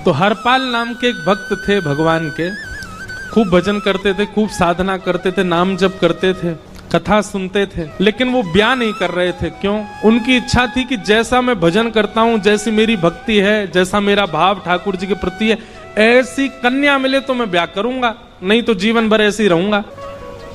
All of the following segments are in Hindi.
तो हरपाल नाम के एक भक्त थे भगवान के, खूब भजन करते थे, खूब साधना करते थे, नाम जप करते थे, कथा सुनते थे, लेकिन वो ब्याह नहीं कर रहे थे। क्यों? उनकी इच्छा थी कि जैसा मैं भजन करता हूं, जैसी मेरी भक्ति है, जैसा मेरा भाव ठाकुर जी के प्रति है, ऐसी कन्या मिले तो मैं ब्याह करूंगा, नहीं तो जीवन भर ऐसे ही रहूंगा।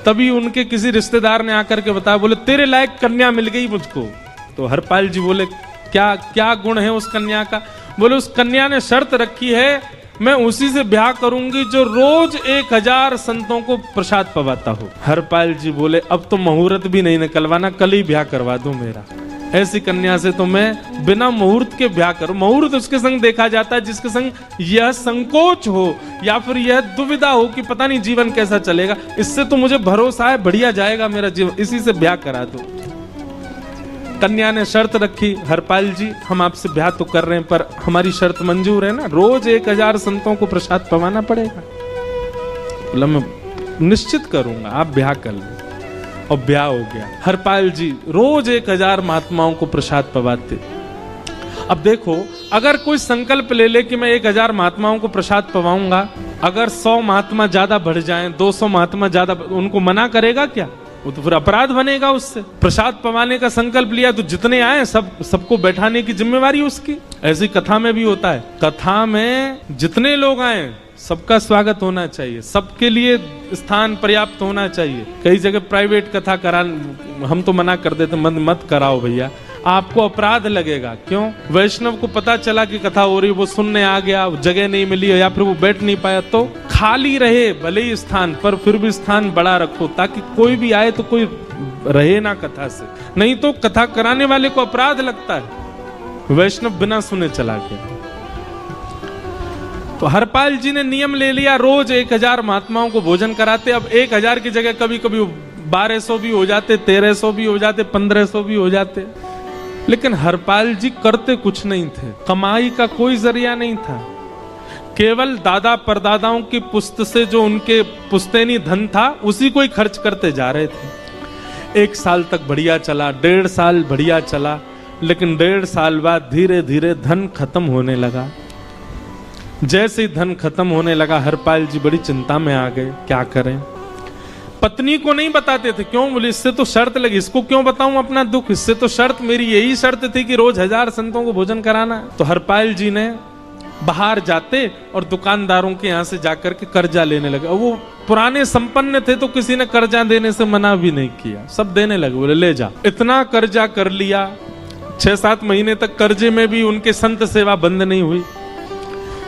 तभी उनके किसी रिश्तेदार ने आकर के बताया, बोले तेरे लायक कन्या मिल गई मुझको। तो हरपाल जी बोले क्या क्या गुण है उस कन्या का? बोले उस कन्या ने शर्त रखी है, मैं उसी से ब्याह करूंगी जो रोज 1000 संतों को प्रसाद पवाता हो। हरपाल जी बोले अब तो मुहूर्त भी नहीं निकलवाना, कल ही ब्याह करवा दो मेरा। ऐसी कन्या से तो मैं बिना मुहूर्त के ब्याह करूं। मुहूर्त उसके संग देखा जाता है जिसके संग यह संकोच हो या फिर यह दुविधा हो कि पता नहीं जीवन कैसा चलेगा, इससे तो मुझे भरोसा है बढ़िया जाएगा मेरा जीवन, इसी से ब्याह करा दो। कन्या ने शर्त रखी, हरपाल जी हम आपसे ब्याह तो कर रहे हैं पर हमारी शर्त मंजूर है ना, रोज 1000 संतों को प्रसाद पवाना पड़ेगा। बोला मैं निश्चित करूंगा, आप ब्याह कर लो। और ब्याह हो गया। हरपाल जी रोज 1000 महात्माओं को प्रसाद पवाते। अब देखो, अगर कोई संकल्प ले ले कि मैं 1000 महात्माओं को प्रसाद पवाऊंगा, अगर 100 महात्मा ज्यादा बढ़ जाएं, 200 महात्मा ज्यादा, उनको मना करेगा क्या? वो तो फिर अपराध बनेगा उससे। प्रसाद पवाने का संकल्प लिया तो जितने आए सबको बैठाने की जिम्मेवारी उसकी। ऐसी कथा में भी होता है, कथा में जितने लोग आए सबका स्वागत होना चाहिए, सबके लिए स्थान पर्याप्त होना चाहिए। कई जगह प्राइवेट कथा करा, हम तो मना कर देते, मत कराओ भैया, आपको अपराध लगेगा। क्यों? वैष्णव को पता चला कि कथा हो रही, वो सुनने आ गया, जगह नहीं मिली या फिर वो बैठ नहीं पाया, तो खाली रहे भले ही स्थान पर, फिर भी स्थान बड़ा रखो ताकि कोई भी आए तो कोई रहे ना कथा से, नहीं तो कथा कराने वाले को अपराध लगता है। वैष्णव बिना सुने चला गया। तो हरपाल जी ने नियम ले लिया, रोज 1000 महात्माओं को भोजन कराते। अब 1000 की जगह कभी कभी 1200 भी हो जाते, 1300 भी हो जाते, 1500 भी हो जाते, लेकिन हरपाल जी करते कुछ नहीं थे। कमाई का कोई जरिया नहीं था, केवल दादा परदादाओं की पुश्त से जो उनके पुश्तैनी धन था उसी को ही खर्च करते जा रहे थे। 1 साल तक बढ़िया चला, 1.5 साल बढ़िया चला, लेकिन 1.5 साल बाद धीरे धीरे धन खत्म होने लगा। जैसे ही धन खत्म होने लगा, हरपाल जी बड़ी चिंता में आ गए, क्या करें। पत्नी को नहीं बताते थे, क्यों? बोले इससे तो शर्त लगी, इसको क्यों बताऊं अपना दुख, इससे तो शर्त, मेरी यही शर्त थी कि रोज 1000 संतों को भोजन कराना। तो हरपाल जी ने बाहर जाते और दुकानदारों के यहाँ से जाकर के कर्जा लेने लगे। और वो पुराने संपन्न थे तो किसी ने कर्जा देने से मना भी नहीं किया, सब देने लगे, बोले ले जा। इतना कर्जा कर लिया, 6-7 महीने तक कर्जे में भी उनके संत सेवा बंद नहीं हुई।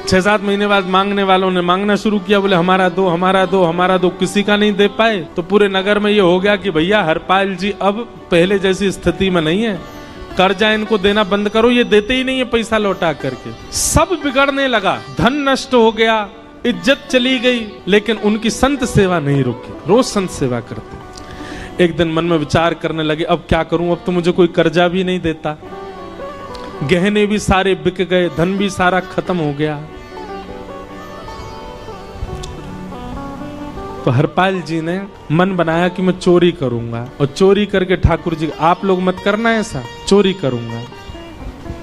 6-7 महीने बाद मांगने वालों ने मांगना शुरू किया, बोले हमारा दो, हमारा दो, हमारा दो। किसी का नहीं दे पाए तो पूरे नगर में ये हो गया कि भैया हरपाल जी अब पहले जैसी स्थिति में नहीं है, कर्जा इनको देना बंद करो, ये देते ही नहीं है पैसा लौटा करके। सब बिगड़ने लगा, धन नष्ट हो गया, इज्जत चली गई, लेकिन उनकी संत सेवा नहीं रुकी, रोज संत सेवा करते। एक दिन मन में विचार करने लगे, अब क्या करूं, अब तो मुझे कोई कर्जा भी नहीं देता, गहने भी सारे बिक गए, धन भी सारा खत्म हो गया। तो हरपाल जी ने मन बनाया कि मैं चोरी करूंगा, और चोरी करके ठाकुर जी, आप लोग मत करना ऐसा, चोरी करूंगा।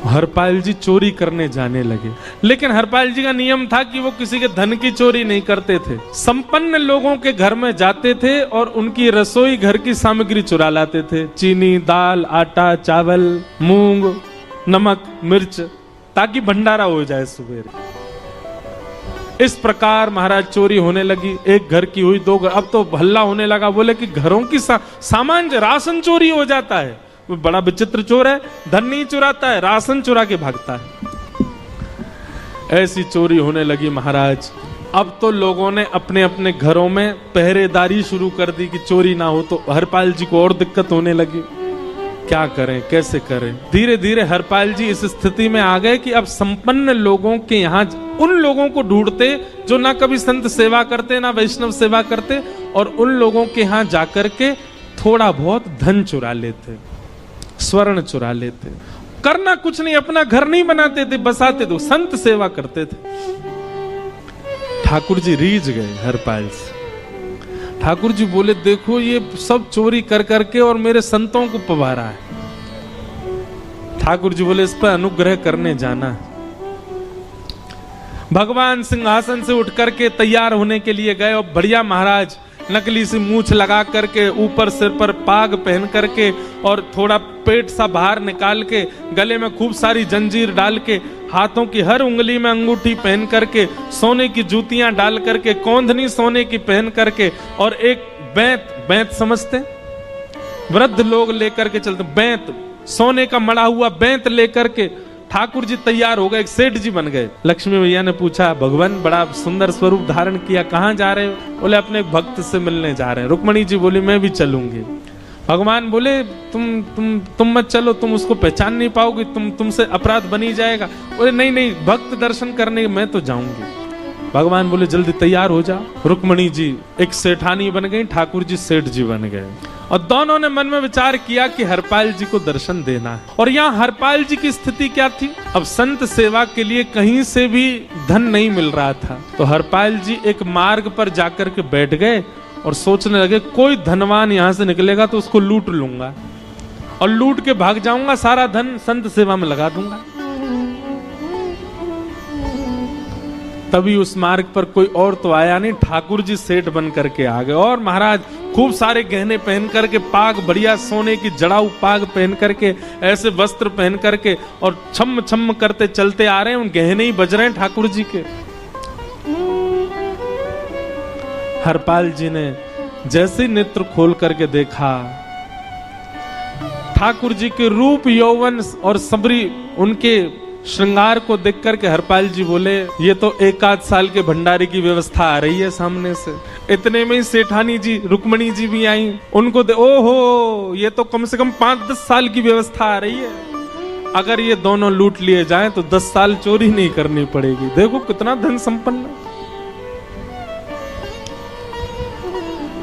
हरपाल जी चोरी करने जाने लगे, लेकिन हरपाल जी का नियम था कि वो किसी के धन की चोरी नहीं करते थे। संपन्न लोगों के घर में जाते थे और उनकी रसोई घर की सामग्री चुरा लाते थे, चीनी, दाल, आटा, चावल, मूंग, नमक, मिर्च, ताकि भंडारा हो जाए सुबह। इस प्रकार महाराज चोरी होने लगी, एक घर की हुई, 2 घर, अब तो हल्ला होने लगा, बोले कि घरों की सामान, राशन चोरी हो जाता है। वो बड़ा विचित्र चोर है, धन नहीं चुराता है, राशन चुरा के भागता है। ऐसी चोरी होने लगी महाराज। अब तो लोगों ने अपने अपने घरों में पहरेदारी शुरू कर दी कि चोरी ना हो, तो हरपाल जी को और दिक्कत होने लगी, क्या करें, कैसे करें। धीरे धीरे हरपाल जी इस स्थिति में आ गए कि अब संपन्न लोगों के यहाँ उन लोगों को ढूंढते जो ना कभी संत सेवा करते ना वैष्णव सेवा करते, और उन लोगों के यहाँ जाकर के थोड़ा बहुत धन चुरा लेते, स्वर्ण चुरा लेते। करना कुछ नहीं, अपना घर नहीं बनाते थे, बसाते थे, संत सेवा करते थे। ठाकुर जी रीझ गए हरपाल से। ठाकुर जी बोले देखो ये सब चोरी कर करके और मेरे संतों को पवा रहा है। ठाकुर जी बोले इस पर अनुग्रह करने जाना है। भगवान सिंहासन से उठ करके तैयार होने के लिए गए और बढ़िया महाराज नकली सी मूछ लगा करके, ऊपर सिर पर पाग पहन करके और थोड़ा पेट सा बाहर निकाल के, गले में खूब सारी जंजीर डाल के, हाथों की हर उंगली में अंगूठी पहन करके, सोने की जूतियां डाल करके, कौंधनी सोने की पहन करके, और एक बैंत समझते, वृद्ध लोग लेकर के चलते, बैंत सोने का मड़ा हुआ बैंत लेकर के ठाकुर जी तैयार हो गए, एक सेठ जी बन गए। लक्ष्मी मैया ने पूछा, भगवान बड़ा सुंदर स्वरूप धारण किया, कहाँ जा रहे हो? बोले अपने एक भक्त से मिलने जा रहे हैं। रुक्मणी जी बोली मैं भी चलूंगी। भगवान बोले तुम मत चलो, तुम उसको पहचान नहीं पाओगी, तुमसे अपराध बनी जाएगा। बोले नहीं भक्त दर्शन करने मैं तो जाऊंगी। भगवान बोले जल्दी तैयार हो जा। रुक्मणी जी एक सेठानी बन गई, ठाकुर जी सेठ जी बन गए, और दोनों ने मन में विचार किया कि हरपाल जी को दर्शन देना है। और यहाँ हरपाल जी की स्थिति क्या थी? अब संत सेवा के लिए कहीं से भी धन नहीं मिल रहा था, तो हरपाल जी एक मार्ग पर जाकर के बैठ गए और सोचने लगे कोई धनवान यहाँ से निकलेगा तो उसको लूट लूंगा और लूट के भाग जाऊंगा, सारा धन संत सेवा में लगा दूंगा। तभी उस मार्ग पर कोई और तो आया नहीं, ठाकुर जी सेठ बन करके आ गए। और महाराज खूब सारे गहने पहन करके, पाग बढ़िया सोने की जड़ाऊ पाग पहन करके, ऐसे वस्त्र पहन करके, और छम छम करते चलते आ रहे हैं, उन गहने ही बज रहे हैं ठाकुर जी के। हरपाल जी ने जैसे नेत्र खोल करके देखा, ठाकुर जी के रूप यौवन और सबरी उनके श्रृंगार को देख करके हरपाल जी बोले ये तो 1 साल के भंडारे की व्यवस्था आ रही है सामने से। इतने में ही सेठानी जी रुक्मणी जी भी आई, उनको ओहो ये तो कम से कम 5-10 साल की व्यवस्था आ रही है। अगर ये दोनों लूट लिए जाएं तो 10 साल चोरी नहीं करनी पड़ेगी। देखो कितना धन संपन्न।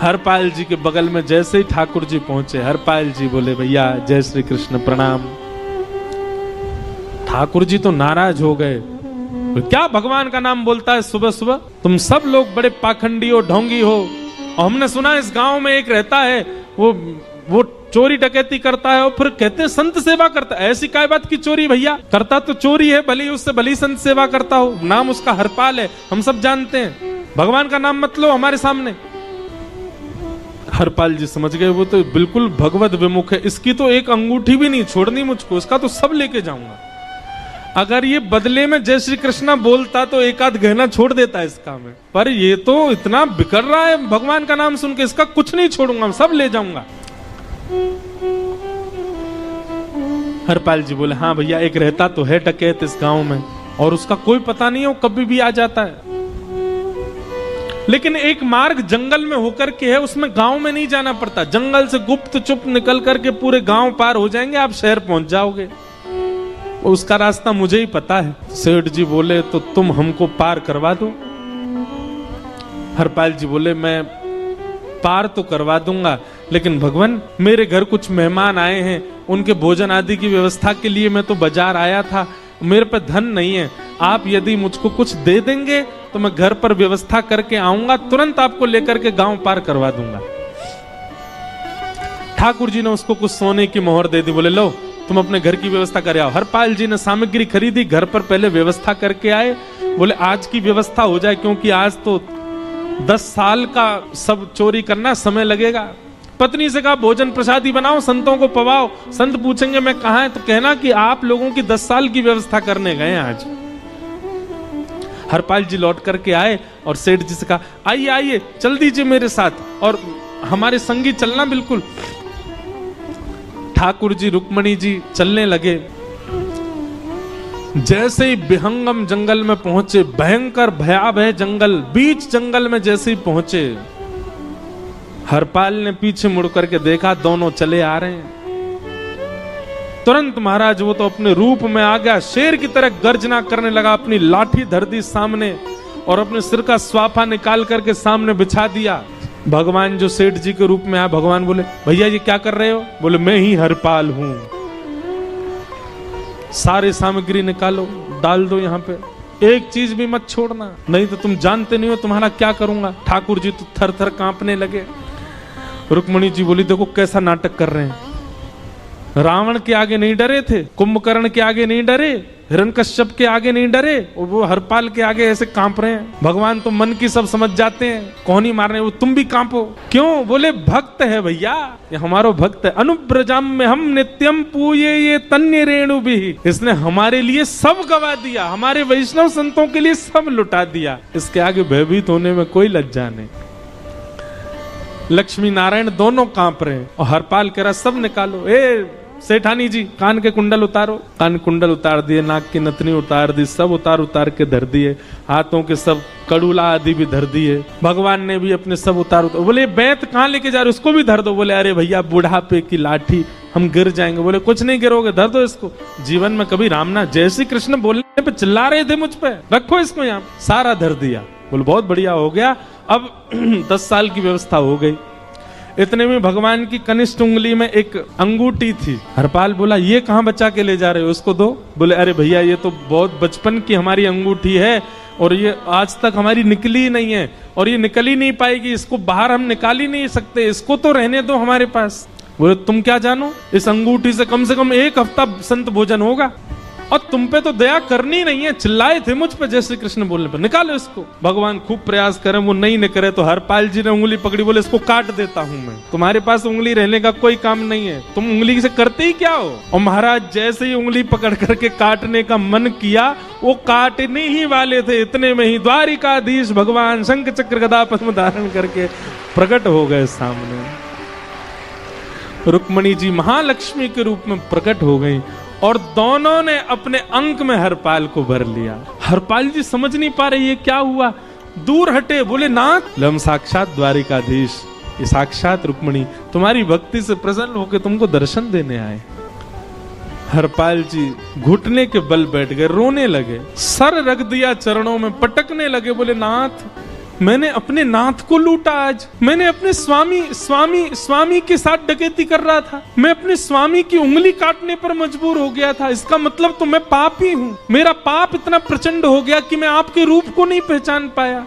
हरपाल जी के बगल में जैसे ही ठाकुर जी पहुंचे, हरपाल जी बोले भैया जय श्री कृष्ण प्रणाम। ठाकुर जी तो नाराज हो गए, क्या भगवान का नाम बोलता है सुबह सुबह? तुम सब लोग बड़े पाखंडी हो, ढोंगी हो, और हमने सुना इस गांव में एक रहता है वो चोरी डकैती करता है और फिर कहते हैं संत सेवा करता है। ऐसी काय बात की चोरी भैया? करता तो चोरी है, भली उससे भली संत सेवा करता हो, नाम उसका हरपाल है, हम सब जानते हैं। भगवान का नाम मत लो हमारे सामने। हरपाल जी समझ गए वो तो बिल्कुल भगवत विमुख है, इसकी तो एक अंगूठी भी नहीं छोड़नी मुझको, इसका तो सब लेके जाऊंगा। अगर ये बदले में जय श्री कृष्णा बोलता तो 1 गहना छोड़ देता इसका में, पर ये तो इतना बिगड़ रहा है भगवान का नाम सुन के, इसका कुछ नहीं छोड़ूंगा, सब ले जाऊंगा। हरपाल जी बोले हाँ भैया एक रहता तो है डकैत इस गांव में, और उसका कोई पता नहीं है, वो कभी भी आ जाता है। लेकिन एक मार्ग जंगल में होकर के है, उसमें गांव में नहीं जाना पड़ता, जंगल से गुप्त चुप निकल करके पूरे गांव पार हो जाएंगे, आप शहर पहुंच जाओगे, उसका रास्ता मुझे ही पता है। सेठ जी बोले तो तुम हमको पार करवा दो। हरपाल जी बोले मैं पार तो करवा दूंगा, लेकिन भगवान मेरे घर कुछ मेहमान आए हैं, उनके भोजन आदि की व्यवस्था के लिए मैं तो बाजार आया था, मेरे पर धन नहीं है, आप यदि मुझको कुछ दे देंगे तो मैं घर पर व्यवस्था करके आऊंगा, तुरंत आपको लेकर के गांव पार करवा दूंगा। ठाकुर जी ने उसको कुछ सोने की मोहर दे दी, बोले लो तुम अपने घर की व्यवस्था कर आओ। हरपाल जी ने सामग्री खरीदी, घर पर पहले व्यवस्था करके आए, बोले आज की व्यवस्था हो जाए, क्योंकि आज तो 10 साल का सब चोरी करना समय लगेगा। पत्नी से कहा भोजन प्रसादी बनाओ, संतों को पवाओ, संत पूछेंगे मैं कहाँ है तो कहना कि आप लोगों की 10 साल की व्यवस्था करने गए आज। हरपाल जी लौट करके आए और सेठ जी से कहा आइए आइए चल दीजिए मेरे साथ और हमारे संगी चलना बिल्कुल। ठाकुर जी रुक्मणी जी चलने लगे। जैसे ही विहंगम जंगल में पहुंचे, भयंकर भयावह जंगल, बीच जंगल में जैसे ही पहुंचे, हरपाल ने पीछे मुड़ करके देखा, दोनों चले आ रहे हैं। तुरंत महाराज वो तो अपने रूप में आ गया, शेर की तरह गर्जना करने लगा, अपनी लाठी धर दी सामने और अपने सिर का स्वाफा निकाल करके सामने बिछा दिया। भगवान जो सेठ जी के रूप में आया, भगवान बोले भैया ये क्या कर रहे हो? बोले मैं ही हरपाल हूं। सारी सामग्री निकालो, डाल दो यहाँ पे, एक चीज भी मत छोड़ना, नहीं तो तुम जानते नहीं हो तुम्हारा क्या करूंगा। ठाकुर जी तो थर थर कांपने लगे। रुक्मणी जी बोली देखो कैसा नाटक कर रहे हैं, रावण के आगे नहीं डरे थे, कुंभकर्ण के आगे नहीं डरे, हिरण्यकश्यप के आगे नहीं डरे और वो हरपाल के आगे ऐसे कांप रहे हैं। भगवान तो मन की सब समझ जाते हैं, कौन ही मारने, वो तुम भी कांपो क्यों? बोले भक्त है भैया, ये हमारो भक्त है। अनुब्रजाम में हम नित्यम पूये ये तन्य रेणु भी, इसने हमारे लिए सब गवा दिया, हमारे वैष्णव संतों के लिए सब लुटा दिया, इसके आगे भयभीत होने में कोई लज्जा नहीं। लक्ष्मी नारायण दोनों कांप रहे हैं और हरपाल कह रहा सब निकालो, ए सेठानी जी कान के कुंडल उतारो। कान कुंडल उतार दिए, नाक की नथनी उतार दी, सब उतार के धर दिए, हाथों के सब कड़ूला आदि भी धर दिए। भगवान ने भी अपने सब उतार। बोले बैत कहाँ लेके जा रहे, उसको भी धर दो। बोले अरे भैया बुढ़ापे की लाठी, हम गिर जाएंगे। बोले कुछ नहीं गिरोगे, धर दो इसको। जीवन में कभी राम ना, जय श्री कृष्ण बोलने पे चिल्ला रहे थे मुझ पे, रखो इसको यहाँ। सारा धर दिया। बोले बहुत बढ़िया हो गया, अब 10 साल की व्यवस्था हो गई। इतने में भगवान की कनिष्ठ उंगली में एक अंगूठी थी। हरपाल बोला ये कहाँ बचा के ले जा रहे हो, उसको दो। बोले अरे भैया ये तो बहुत बचपन की हमारी अंगूठी है और ये आज तक हमारी निकली नहीं है और ये निकल ही नहीं पाएगी, इसको बाहर हम निकाल ही नहीं सकते, इसको तो रहने दो हमारे पास। बोले तुम क्या जानो, इस अंगूठी से कम 1 हफ्ता संत भोजन होगा और तुम पे तो दया करनी नहीं है। चिल्लाए थे मुझ पे जय श्री कृष्ण बोलने पर, निकालो इसको। भगवान खूब प्रयास करें, वो नहीं निकले तो हरपाल जी ने उंगली पकड़ी। बोले इसको काट देता हूं मैं, तुम्हारे पास उंगली रहने का कोई काम नहीं है, तुम उंगली से करते ही क्या हो। और महाराज जैसे ही उंगली पकड़ करके काटने का मन किया, वो काटने ही वाले थे, इतने में ही द्वारिकाधीश भगवान शंख चक्र गदा पद्म धारण करके प्रकट हो गए सामने। रुक्मणी जी महालक्ष्मी के रूप में प्रकट हो गई और दोनों ने अपने अंक में हरपाल को भर लिया। हरपाल जी समझ नहीं पा रहे ये क्या हुआ, दूर हटे। बोले नाथ हम साक्षात द्वारिकाधीश, ये साक्षात रुक्मणी तुम्हारी भक्ति से प्रसन्न होकर तुमको दर्शन देने आए। हरपाल जी घुटने के बल बैठ गए, रोने लगे, सर रख दिया चरणों में, पटकने लगे। बोले नाथ मैंने अपने नाथ को लूटा, आज मैंने अपने स्वामी के साथ डकैती कर रहा था, मैं अपने स्वामी की उंगली काटने पर मजबूर हो गया था, इसका मतलब तो मैं पापी हूँ। मेरा पाप इतना प्रचंड हो गया कि मैं आपके रूप को नहीं पहचान पाया।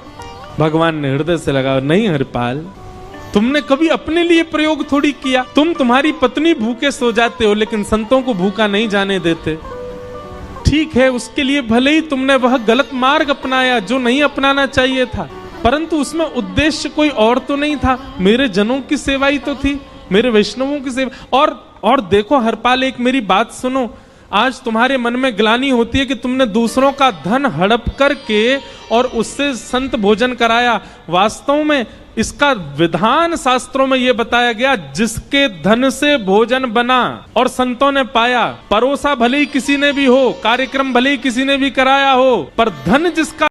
भगवान ने हृदय से लगा, नहीं हरपाल तुमने कभी अपने लिए प्रयोग थोड़ी किया, तुम्हारी पत्नी भूखे सो जाते हो लेकिन संतों को भूखा नहीं जाने देते। ठीक है उसके लिए भले ही तुमने वह गलत मार्ग अपनाया जो नहीं अपनाना चाहिए था, परंतु उसमें उद्देश्य कोई और तो नहीं था, मेरे जनों की सेवा ही तो थी, मेरे वैष्णवों की सेवा। और देखो हरपाल एक मेरी बात सुनो, आज तुम्हारे मन में ग्लानि होती है कि तुमने दूसरों का धन हड़प करके और उससे संत भोजन कराया। वास्तव में इसका विधान शास्त्रों में यह बताया गया, जिसके धन से भोजन बना और संतों ने पाया, परोसा भले ही किसी ने भी हो, कार्यक्रम भले ही किसी ने भी कराया हो, पर धन जिसका